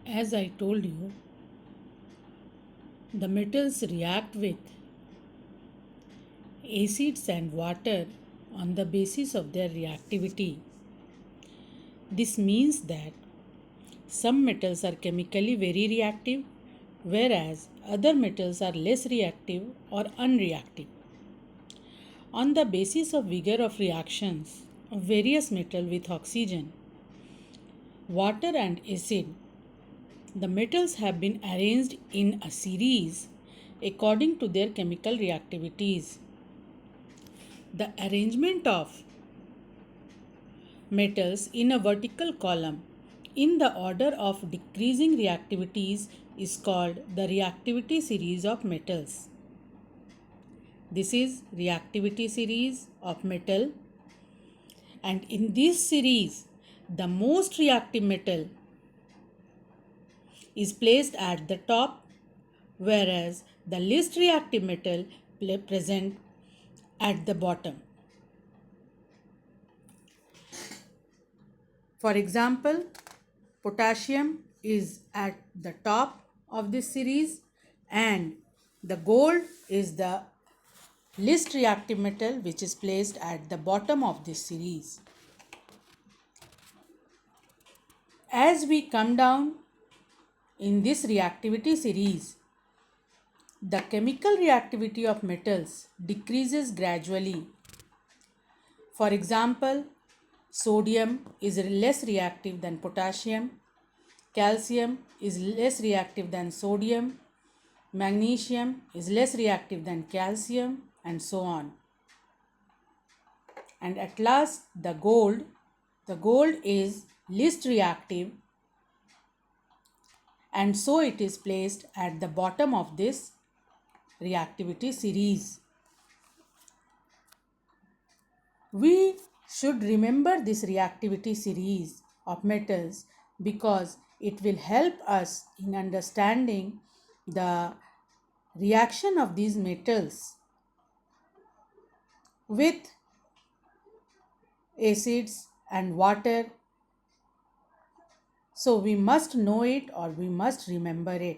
As I told you, the metals react with acids and water on the basis of their reactivity. This means that some metals are chemically very reactive, whereas other metals are less reactive or unreactive. On the basis of vigor of reactions of various metals with oxygen, water, and acid, the metals have been arranged in a series according to their chemical reactivities. The arrangement of metals in a vertical column in the order of decreasing reactivities is called the reactivity series of metals. This is reactivity series of metal, and in this series the most reactive metal is placed at the top, whereas the least reactive metal present at the bottom. For example, potassium is at the top of this series and the gold is the least reactive metal which is placed at the bottom of this series. As we come down in this reactivity series, the chemical reactivity of metals decreases gradually. For example, sodium is less reactive than potassium, calcium is less reactive than sodium, magnesium is less reactive than calcium, and so on. And at last, the gold is least reactive, and so it is placed at the bottom of this reactivity series. We should remember this reactivity series of metals because it will help us in understanding the reaction of these metals with acids and water. So we must know it or we must remember it.